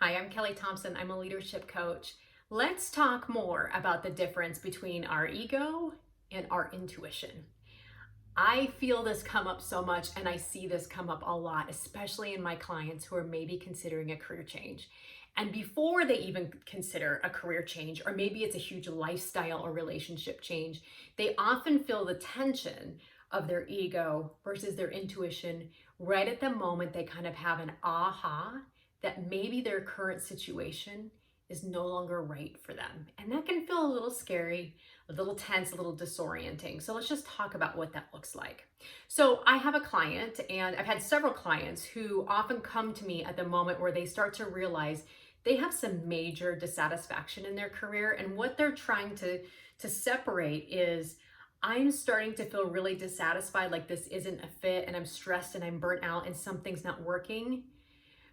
Hi, I'm Kelly Thompson. I'm a leadership coach. Let's talk more about the difference between our ego and our intuition. I feel this come up so much and I see this come up a lot, especially in my clients who are maybe considering a career change. And before they even consider a career change, or maybe it's a huge lifestyle or relationship change, they often feel the tension of their ego versus their intuition right at the moment they kind of have an aha that maybe their current situation is no longer right for them. And that can feel a little scary, a little tense, a little disorienting. So let's just talk about what that looks like. So I have a client, and I've had several clients who often come to me at the moment where they start to realize they have some major dissatisfaction in their career. And what they're trying to separate is, I'm starting to feel really dissatisfied, like this isn't a fit, and I'm stressed and I'm burnt out and something's not working.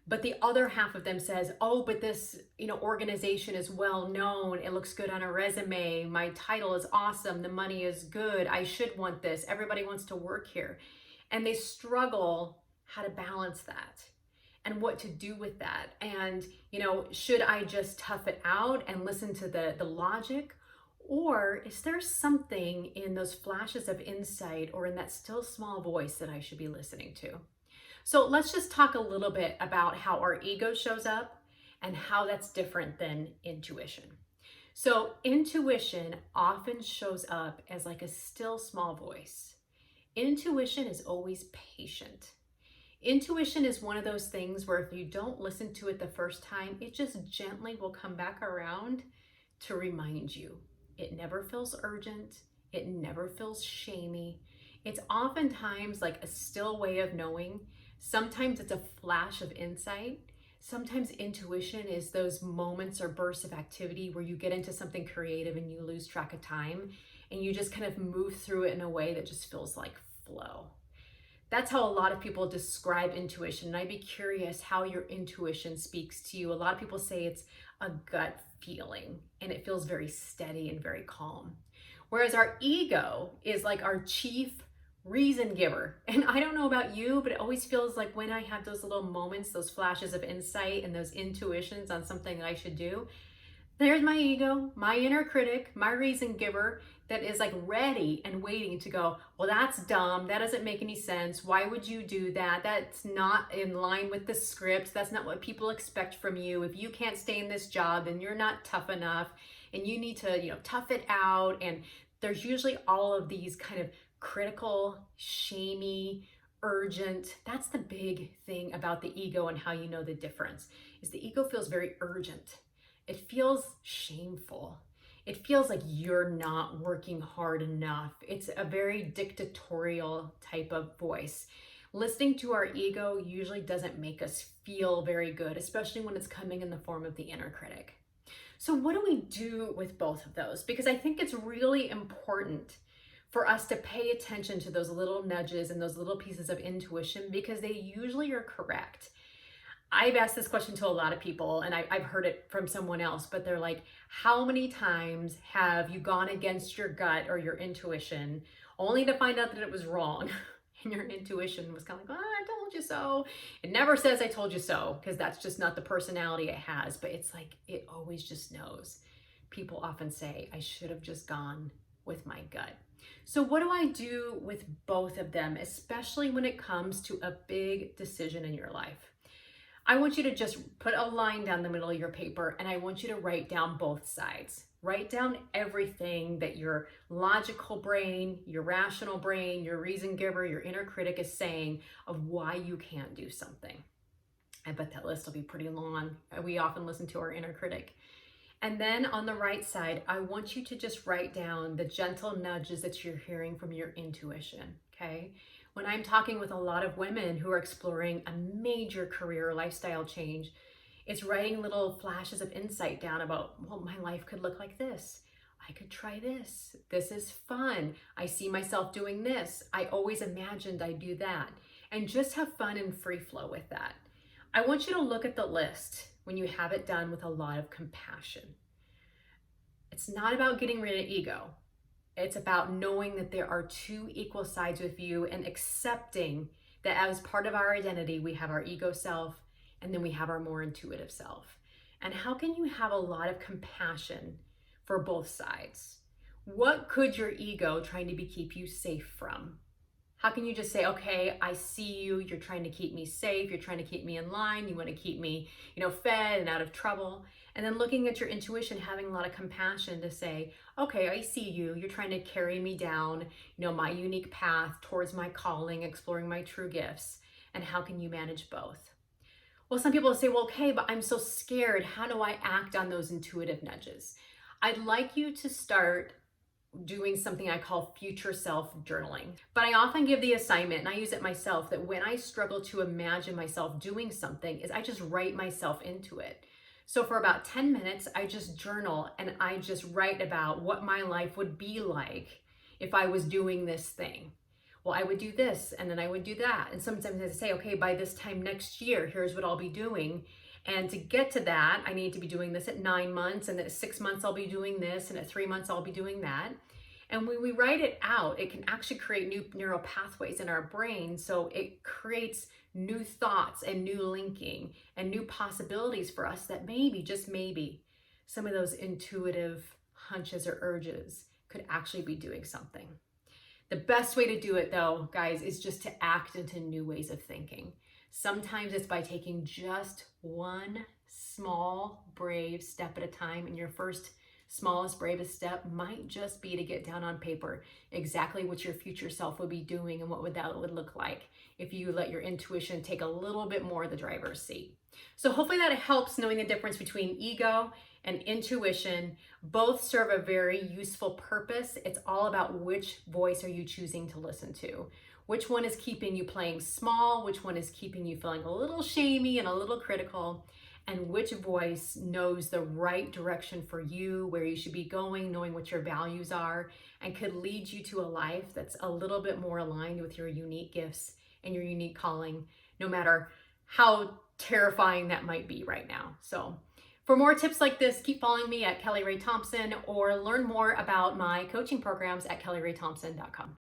But the other half of them says, oh, but this organization is well known, it looks good on a resume, my title is awesome, the money is good, I should want this, everybody wants to work here. And they struggle how to balance that and what to do with that. And should I just tough it out and listen to the logic, or is there something in those flashes of insight or in that still small voice that I should be listening to? So let's just talk a little bit about how our ego shows up and how that's different than intuition. So intuition often shows up as like a still small voice. Intuition is always patient. Intuition is one of those things where if you don't listen to it the first time, it just gently will come back around to remind you. It never feels urgent. It never feels shamey. It's oftentimes like a still way of knowing. Sometimes it's a flash of insight. Sometimes intuition is those moments or bursts of activity where you get into something creative and you lose track of time and you just kind of move through it in a way that just feels like flow. That's how a lot of people describe intuition. And I'd be curious how your intuition speaks to you. A lot of people say it's a gut feeling and it feels very steady and very calm. Whereas our ego is like our chief reason giver. And I don't know about you, but it always feels like when I have those little moments, those flashes of insight and those intuitions on something that I should do, there's my ego, my inner critic, my reason giver that is like ready and waiting to go, well, that's dumb. That doesn't make any sense. Why would you do that? That's not in line with the script. That's not what people expect from you. If you can't stay in this job, then you're not tough enough and you need to, tough it out. And there's usually all of these kind of critical, shamey, urgent. That's the big thing about the ego and how you know the difference is the ego feels very urgent. It feels shameful. It feels like you're not working hard enough. It's a very dictatorial type of voice. Listening to our ego usually doesn't make us feel very good, especially when it's coming in the form of the inner critic. So what do we do with both of those? Because I think it's really important for us to pay attention to those little nudges and those little pieces of intuition because they usually are correct. I've asked this question to a lot of people and I've heard it from someone else, but they're like, how many times have you gone against your gut or your intuition only to find out that it was wrong? And your intuition was kind of like, I told you so. It never says I told you so because that's just not the personality it has, but it's like, it always just knows. People often say, I should have just gone with my gut. So what do I do with both of them, especially when it comes to a big decision in your life? I want you to just put a line down the middle of your paper and I want you to write down both sides. Write down everything that your logical brain, your rational brain, your reason giver, your inner critic is saying of why you can't do something. I bet that list will be pretty long. We often listen to our inner critic. And then on the right side, I want you to just write down the gentle nudges that you're hearing from your intuition, okay? When I'm talking with a lot of women who are exploring a major career or lifestyle change, it's writing little flashes of insight down about, well, my life could look like this. I could try this. This is fun. I see myself doing this. I always imagined I'd do that. And just have fun and free flow with that. I want you to look at the list when you have it done with a lot of compassion. It's not about getting rid of ego. It's about knowing that there are two equal sides with you and accepting that as part of our identity, we have our ego self and then we have our more intuitive self. And how can you have a lot of compassion for both sides? What could your ego trying to keep you safe from? How can you just say, okay, I see you, you're trying to keep me safe, you're trying to keep me in line, you want to keep me, fed and out of trouble. And then looking at your intuition, having a lot of compassion to say, okay, I see you, you're trying to carry me down, my unique path towards my calling, exploring my true gifts. And how can you manage both? Well, some people say, well, okay, but I'm so scared. How do I act on those intuitive nudges? I'd like you to start doing something I call future self journaling. But I often give the assignment, and I use it myself, that when I struggle to imagine myself doing something, is I just write myself into it. So for about 10 minutes, I just journal and I just write about what my life would be like if I was doing this thing. Well, I would do this and then I would do that. And sometimes I say, okay, by this time next year, here's what I'll be doing. And to get to that, I need to be doing this at 9 months, and at 6 months, I'll be doing this, and at 3 months, I'll be doing that. And when we write it out, it can actually create new neural pathways in our brain. So it creates new thoughts and new linking and new possibilities for us that maybe, just maybe, some of those intuitive hunches or urges could actually be doing something. The best way to do it, though, guys, is just to act into new ways of thinking. Sometimes it's by taking just one small, brave step at a time. And your first smallest, bravest step might just be to get down on paper exactly what your future self would be doing and what would look like if you let your intuition take a little bit more of the driver's seat. So hopefully that helps, knowing the difference between ego and intuition. Both serve a very useful purpose. It's all about which voice are you choosing to listen to. Which one is keeping you playing small? Which one is keeping you feeling a little shamey and a little critical? And which voice knows the right direction for you, where you should be going, knowing what your values are, and could lead you to a life that's a little bit more aligned with your unique gifts and your unique calling, no matter how terrifying that might be right now. So for more tips like this, keep following me at Kelly Rae Thompson, or learn more about my coaching programs at kellyraythompson.com.